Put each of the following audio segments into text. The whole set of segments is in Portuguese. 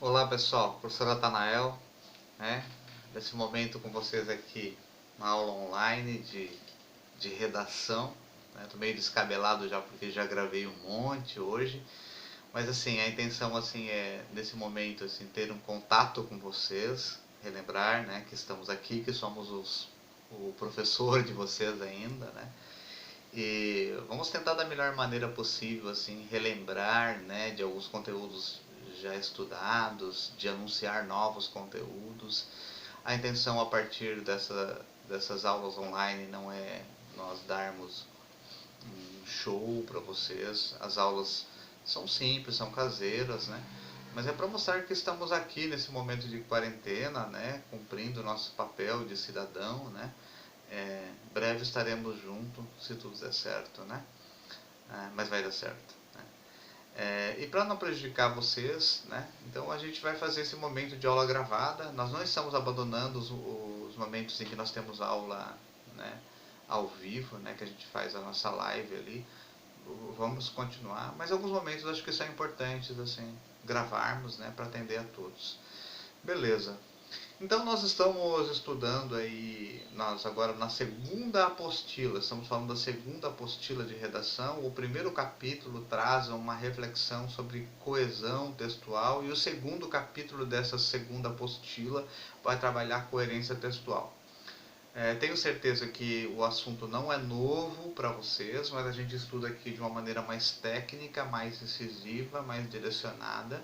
Olá pessoal, professor Natanael, né? Nesse momento com vocês aqui, uma aula online de redação, né? Tô meio descabelado já porque já gravei um monte hoje, mas assim, a intenção assim é nesse momento assim ter um contato com vocês, relembrar, né, que estamos aqui, que somos o professor de vocês ainda, né? E vamos tentar da melhor maneira possível assim relembrar, né, de alguns conteúdos já estudados, de anunciar novos conteúdos. A intenção a partir dessas aulas online não é nós darmos um show para vocês. As aulas são simples, são caseiras, né? Mas é para mostrar que estamos aqui nesse momento de quarentena, né? Cumprindo o nosso papel de cidadão, né? Breve estaremos juntos, se tudo der certo, né? Mas vai dar certo. Né? E para não prejudicar vocês, né? Então a gente vai fazer esse momento de aula gravada. Nós não estamos abandonando os momentos em que nós temos aula, né, ao vivo, né, que a gente faz a nossa live ali. Vamos continuar, mas alguns momentos acho que são importantes assim gravarmos, né, para atender a todos. Beleza. Então nós estamos estudando aí, nós agora na segunda apostila, estamos falando da segunda apostila de redação. O primeiro capítulo traz uma reflexão sobre coesão textual e o segundo capítulo dessa segunda apostila vai trabalhar coerência textual. Tenho certeza que o assunto não é novo para vocês, mas a gente estuda aqui de uma maneira mais técnica, mais incisiva, mais direcionada.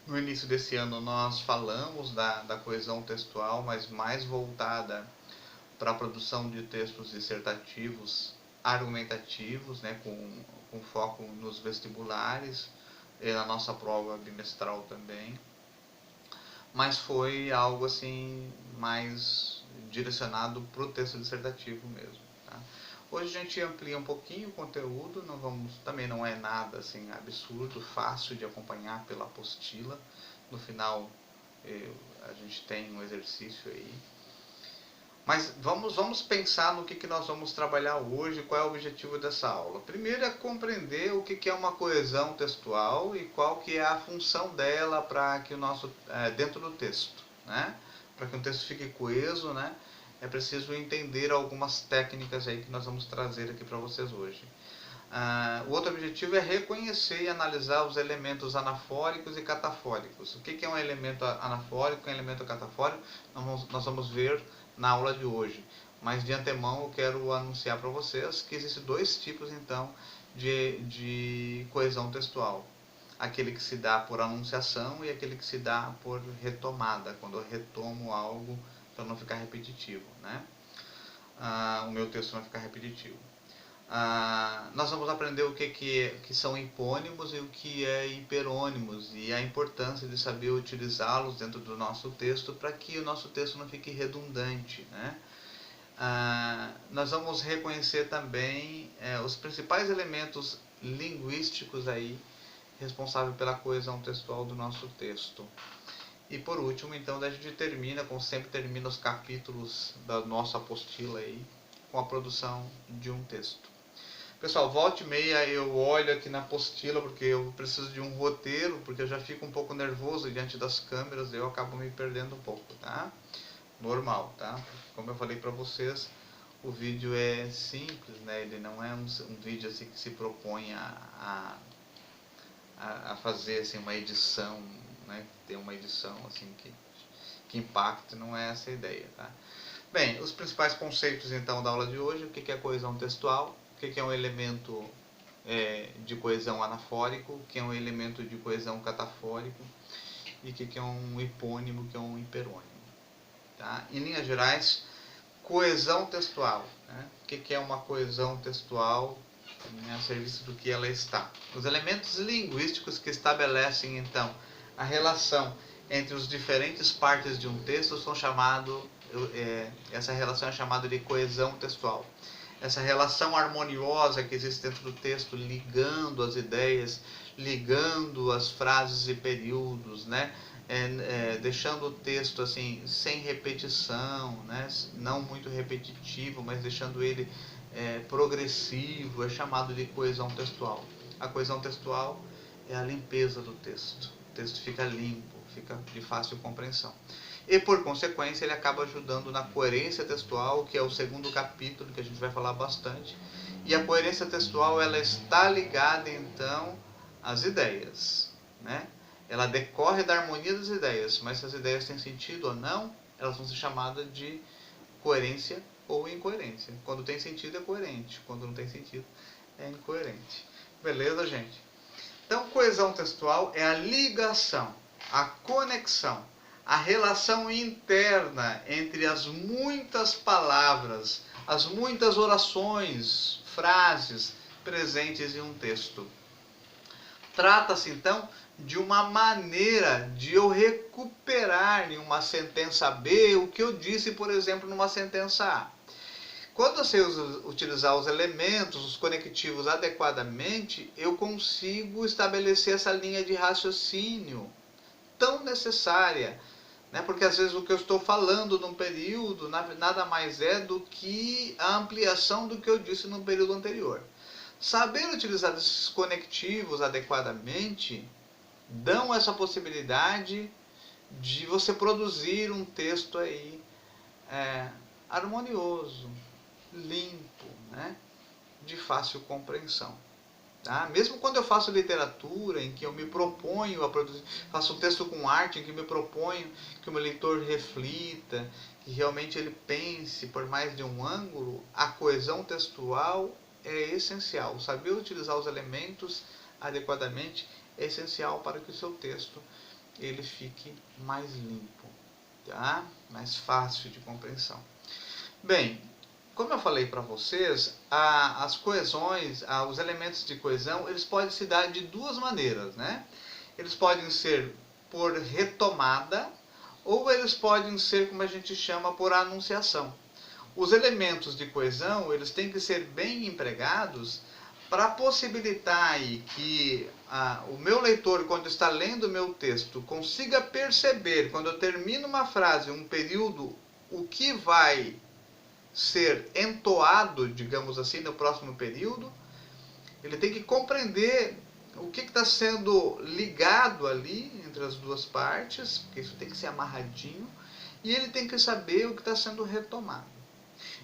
No início desse ano nós falamos da coesão textual, mas mais voltada para a produção de textos dissertativos argumentativos, né, com foco nos vestibulares e na nossa prova bimestral também. Mas foi algo assim mais direcionado para o texto dissertativo mesmo. Tá? Hoje a gente amplia um pouquinho o conteúdo, não vamos, também não é nada assim absurdo, fácil de acompanhar pela apostila. No final a gente tem um exercício aí. Mas vamos pensar no que nós vamos trabalhar hoje, qual é o objetivo dessa aula. Primeiro é compreender o que é uma coesão textual e qual que é a função dela para que o nosso dentro do texto, né? Para que um texto fique coeso, né? É preciso entender algumas técnicas aí que nós vamos trazer aqui para vocês hoje. O outro objetivo é reconhecer e analisar os elementos anafóricos e catafóricos. O que é um elemento anafórico e um elemento catafórico? Nós vamos ver na aula de hoje. Mas de antemão eu quero anunciar para vocês que existem dois tipos então de coesão textual. Aquele que se dá por anunciação e aquele que se dá por retomada, quando eu retomo algo para não ficar repetitivo, né? O meu texto não ficar repetitivo. Nós vamos aprender o que são hipônimos e o que é hiperônimos e a importância de saber utilizá-los dentro do nosso texto para que o nosso texto não fique redundante, né? Nós vamos reconhecer também os principais elementos linguísticos aí responsáveis pela coesão textual do nosso texto. E por último, então, a gente termina, como sempre termina os capítulos da nossa apostila aí, com a produção de um texto. Pessoal, volta e meia eu olho aqui na apostila porque eu preciso de um roteiro, porque eu já fico um pouco nervoso diante das câmeras, eu acabo me perdendo um pouco, tá? Normal, tá? Como eu falei para vocês, o vídeo é simples, né? Ele não é um vídeo assim que se propõe a fazer assim uma edição, né? Ter uma edição assim que impacte, não é essa a ideia, tá? Bem, os principais conceitos então da aula de hoje: o que é coesão textual, o que é um elemento de coesão anafórico, o que é um elemento de coesão catafórico e o que é um hipônimo, o que é um hiperônimo. Tá? Em linhas gerais, coesão textual. Né? O que é uma coesão textual a serviço do que ela está? Os elementos linguísticos que estabelecem então a relação entre os diferentes partes de um texto são chamados, essa relação é chamada de coesão textual. Essa relação harmoniosa que existe dentro do texto, ligando as ideias, ligando as frases e períodos, né? Deixando o texto assim sem repetição, né? Não muito repetitivo, mas deixando ele progressivo, é chamado de coesão textual. A coesão textual é a limpeza do texto. texto fica limpo, fica de fácil compreensão. E por consequência ele acaba ajudando na coerência textual, que é o segundo capítulo que a gente vai falar bastante. E a coerência textual ela está ligada então às ideias, né? Ela decorre da harmonia das ideias, mas se as ideias têm sentido ou não, elas vão ser chamadas de coerência ou incoerência. Quando tem sentido é coerente, quando não tem sentido é incoerente. Beleza, gente? Então, coesão textual é a ligação, a conexão, a relação interna entre as muitas palavras, as muitas orações, frases presentes em um texto. Trata-se, então, de uma maneira de eu recuperar em uma sentença B o que eu disse, por exemplo, numa sentença A. Quando eu sei utilizar os elementos, os conectivos adequadamente, eu consigo estabelecer essa linha de raciocínio tão necessária, né? Porque às vezes o que eu estou falando num período nada mais é do que a ampliação do que eu disse no período anterior. Saber utilizar esses conectivos adequadamente dão essa possibilidade de você produzir um texto aí harmonioso, limpo, né? De fácil compreensão. Tá? Mesmo quando eu faço literatura, em que eu me proponho a produzir, faço um texto com arte, em que me proponho que o meu leitor reflita, que realmente ele pense por mais de um ângulo, a coesão textual é essencial. Saber utilizar os elementos adequadamente é essencial para que o seu texto ele fique mais limpo, tá? Mais fácil de compreensão. Bem, como eu falei para vocês, as coesões, os elementos de coesão, eles podem se dar de duas maneiras, né? Eles podem ser por retomada ou eles podem ser, como a gente chama, por anunciação. Os elementos de coesão, eles têm que ser bem empregados para possibilitar aí que o meu leitor, quando está lendo o meu texto, consiga perceber, quando eu termino uma frase, um período, o que vai ser entoado, digamos assim, no próximo período. Ele tem que compreender o que está sendo ligado ali entre as duas partes, porque isso tem que ser amarradinho, e ele tem que saber o que está sendo retomado.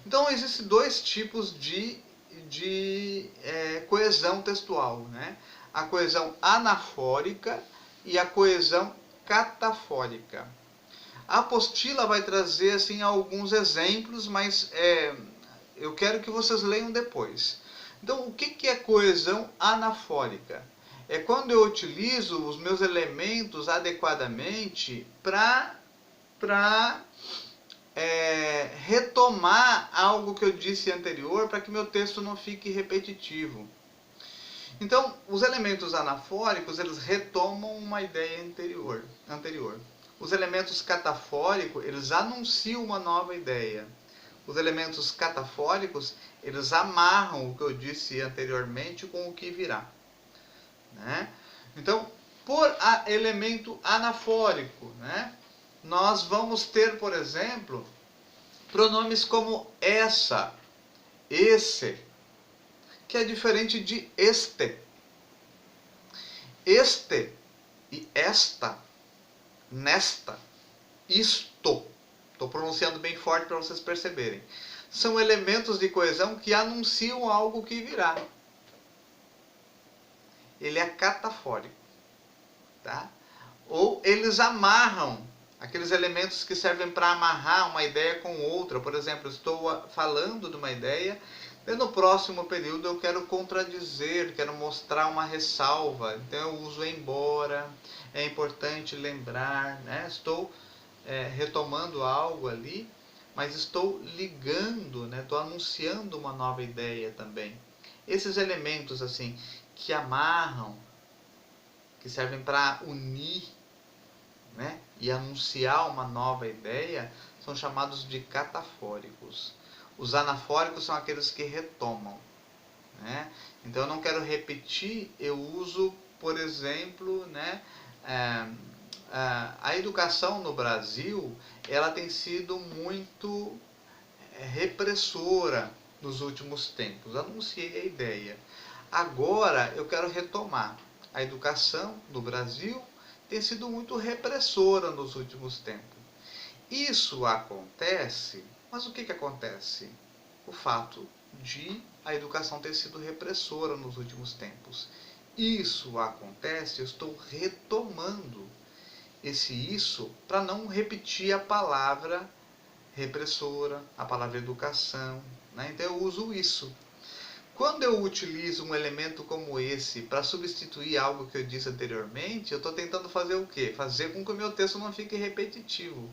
Então, existem dois tipos de coesão textual, né? A coesão anafórica e a coesão catafórica. A apostila vai trazer assim alguns exemplos, mas eu quero que vocês leiam depois. Então, o que é coesão anafórica? É quando eu utilizo os meus elementos adequadamente para retomar algo que eu disse anterior, para que meu texto não fique repetitivo. Então, os elementos anafóricos, eles retomam uma ideia anterior. Os elementos catafóricos, eles anunciam uma nova ideia. Os elementos catafóricos, eles amarram o que eu disse anteriormente com o que virá, né? Então, por elemento anafórico, né, nós vamos ter, por exemplo, pronomes como essa, esse, que é diferente de este. Este e esta, nesta, isto, estou pronunciando bem forte para vocês perceberem, são elementos de coesão que anunciam algo que virá. Ele é catafórico, tá? Ou eles amarram, aqueles elementos que servem para amarrar uma ideia com outra. Por exemplo, estou falando de uma ideia, e no próximo período eu quero contradizer, quero mostrar uma ressalva, então eu uso embora. É importante lembrar, né? Estou retomando algo ali, mas estou ligando, né? Estou anunciando uma nova ideia também. Esses elementos assim que amarram, que servem para unir, né? E anunciar uma nova ideia, são chamados de catafóricos. Os anafóricos são aqueles que retomam, né? Então eu não quero repetir, eu uso, por exemplo, né, a educação no Brasil, ela tem sido muito repressora nos últimos tempos. Anunciei a ideia. Agora eu quero retomar. A educação no Brasil tem sido muito repressora nos últimos tempos. Isso acontece, mas o que acontece? O fato de a educação ter sido repressora nos últimos tempos. Isso acontece, eu estou retomando isso para não repetir a palavra repressora, a palavra educação, né? Então eu uso isso. Quando eu utilizo um elemento como esse para substituir algo que eu disse anteriormente, eu estou tentando fazer o quê? Fazer com que o meu texto não fique repetitivo.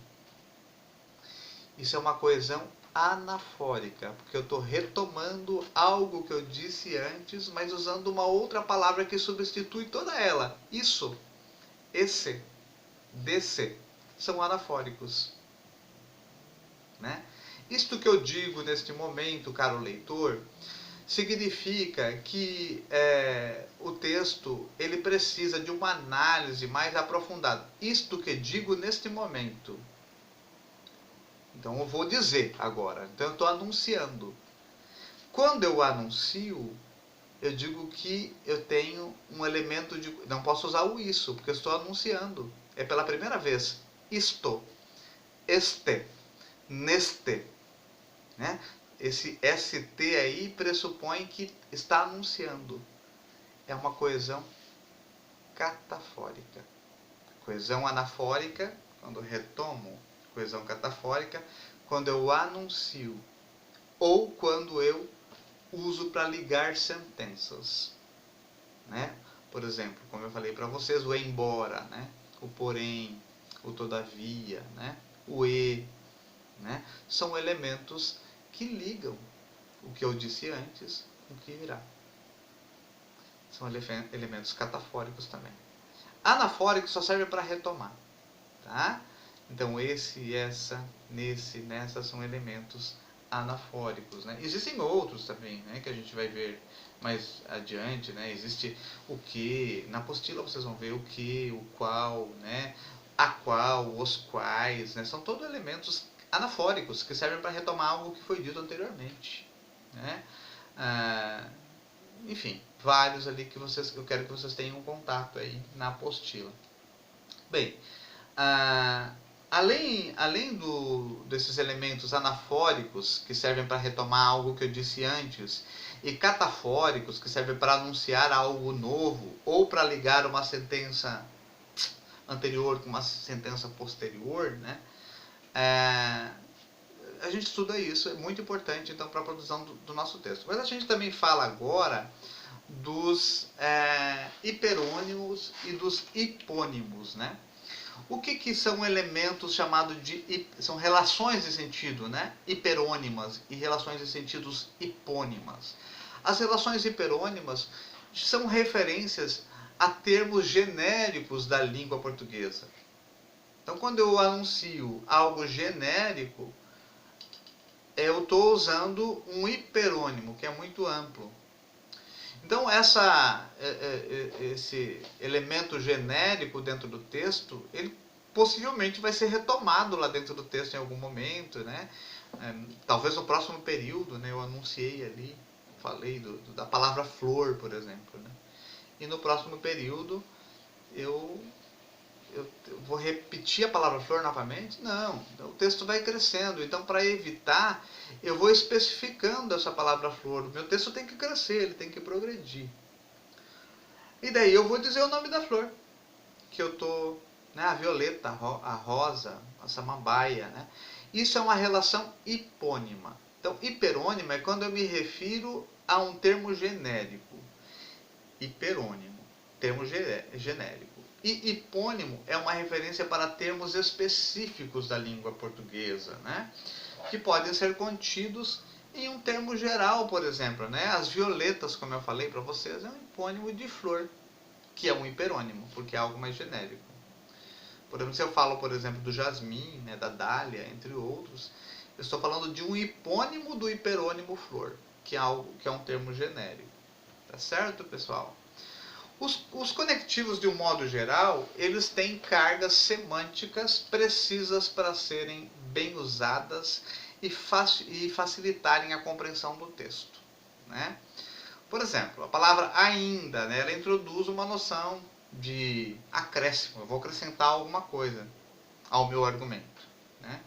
Isso é uma coesão anafórica, porque eu estou retomando algo que eu disse antes, mas usando uma outra palavra que substitui toda ela. Isso, esse, desse, são anafóricos. Né? Isto que eu digo neste momento, caro leitor, significa que o texto ele precisa de uma análise mais aprofundada. Isto que digo neste momento. Então eu vou dizer agora. Então eu estou anunciando. Quando eu anuncio, eu digo que eu tenho um elemento de... Não posso usar o isso, porque eu estou anunciando. É pela primeira vez. Isto, este, neste. Né? Esse ST aí pressupõe que está anunciando. É uma coesão catafórica. Coesão anafórica, quando eu retomo. Coesão catafórica, quando eu anuncio. Ou quando eu uso para ligar sentenças. Né? Por exemplo, como eu falei para vocês, o embora, né? O porém, o todavia, né? O e. Né? São elementos que ligam o que eu disse antes com o que virá. São elementos catafóricos também. Anafórico só serve para retomar. Tá? Então esse, essa, nesse, nessa são elementos anafóricos. Né? Existem outros também, né, que a gente vai ver mais adiante. Né? Existe o que, na apostila vocês vão ver o que, o qual, né? A qual, os quais, né? São todos elementos anafóricos que servem para retomar algo que foi dito anteriormente. Né? Enfim, vários ali que eu quero que vocês tenham contato aí na apostila. Bem, além desses elementos anafóricos que servem para retomar algo que eu disse antes e catafóricos que servem para anunciar algo novo ou para ligar uma sentença anterior com uma sentença posterior, né? A gente estuda isso, é muito importante então para a produção do nosso texto. Mas a gente também fala agora dos hiperônimos e dos hipônimos, né? O que são elementos chamados de... são relações de sentido, né? Hiperônimas e relações de sentidos hipônimas. As relações hiperônimas são referências a termos genéricos da língua portuguesa. Então, quando eu anuncio algo genérico, eu estou usando um hiperônimo, que é muito amplo. Então, esse elemento genérico dentro do texto, ele possivelmente vai ser retomado lá dentro do texto em algum momento, né? Talvez no próximo período, né? Eu anunciei ali, falei da palavra flor, por exemplo, né? E no próximo período eu vou repetir a palavra flor novamente? Não, o texto vai crescendo. Então, para evitar, eu vou especificando essa palavra flor. O meu texto tem que crescer, ele tem que progredir. E daí eu vou dizer o nome da flor. Que eu estou... Né, a violeta, a rosa, a samambaia. Né? Isso é uma relação hipônima. Então, hiperônima é quando eu me refiro a um termo genérico. Hiperônimo, termo genérico. E hipônimo é uma referência para termos específicos da língua portuguesa, né? Que podem ser contidos em um termo geral, por exemplo. Né? As violetas, como eu falei para vocês, é um hipônimo de flor, que é um hiperônimo, porque é algo mais genérico. Por exemplo, se eu falo, por exemplo, do jasmim, né, da dália, entre outros, eu estou falando de um hipônimo do hiperônimo flor, que é um termo genérico. Tá certo, pessoal? Os conectivos, de um modo geral, eles têm cargas semânticas precisas para serem bem usadas e facilitarem a compreensão do texto. Né? Por exemplo, a palavra ainda, né, ela introduz uma noção de acréscimo, eu vou acrescentar alguma coisa ao meu argumento, né?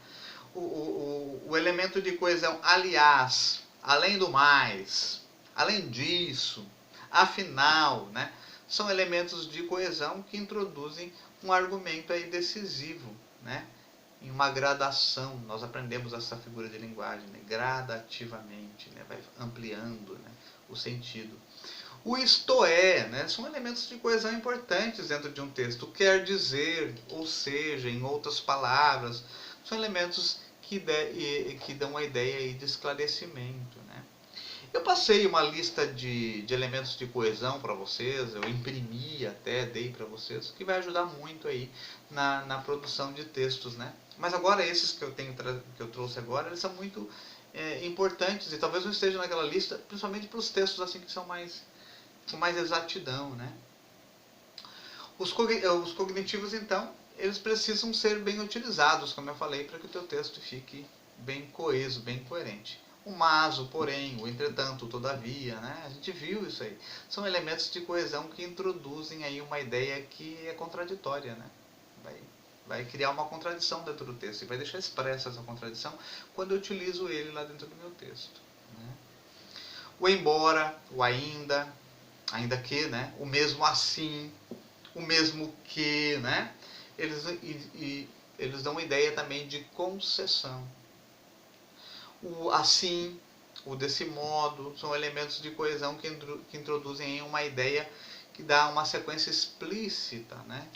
O elemento de coesão, aliás, além do mais, além disso, afinal, né, são elementos de coesão que introduzem um argumento aí decisivo, né, em uma gradação. Nós aprendemos essa figura de linguagem, né, gradativamente, né, vai ampliando, né, o sentido. O isto é, né, são elementos de coesão importantes dentro de um texto. Quer dizer, ou seja, em outras palavras, são elementos que dão uma ideia aí de esclarecimento. Né? Eu passei uma lista de elementos de coesão para vocês, eu imprimi até, dei para vocês, que vai ajudar muito aí na produção de textos. Né? Mas agora esses que eu trouxe agora, eles são muito importantes e talvez não estejam naquela lista, principalmente para os textos assim que são com mais exatidão, né? Os cognitivos, então, eles precisam ser bem utilizados, como eu falei, para que o teu texto fique bem coeso, bem coerente. O mas, o porém, o entretanto, o todavia, né? A gente viu isso aí. São elementos de coesão que introduzem aí uma ideia que é contraditória, né? Vai criar uma contradição dentro do texto e vai deixar expressa essa contradição quando eu utilizo ele lá dentro do meu texto. Né? O embora, o ainda que, né? O mesmo assim, o mesmo que, né? Eles dão uma ideia também de concessão. O assim, o desse modo, são elementos de coesão que introduzem uma ideia que dá uma sequência explícita, né?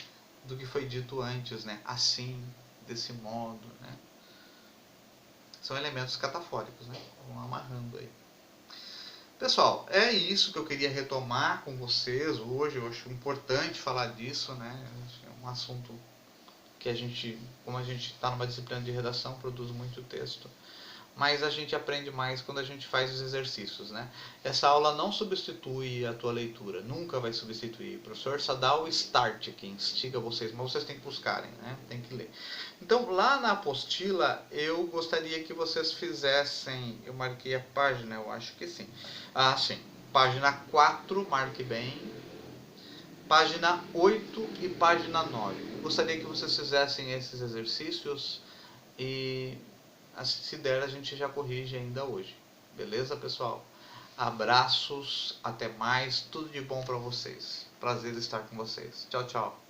Do que foi dito antes, né? Assim, desse modo, né? São elementos catafóricos, né? Vão amarrando aí. Pessoal, é isso que eu queria retomar com vocês hoje. Eu acho importante falar disso, né? É um assunto que como a gente está numa disciplina de redação, produz muito texto. Mas a gente aprende mais quando a gente faz os exercícios, né? Essa aula não substitui a tua leitura, nunca vai substituir. O professor só dá o start aqui, instiga vocês, mas vocês têm que buscarem, né? Tem que ler. Então, lá na apostila, eu gostaria que vocês fizessem, eu marquei a página, eu acho que sim. Ah, sim. Página 4, marque bem. Página 8 e página 9. Eu gostaria que vocês fizessem esses exercícios e se der, a gente já corrige ainda hoje. Beleza, pessoal? Abraços, até mais, tudo de bom para vocês. Prazer estar com vocês. Tchau, tchau.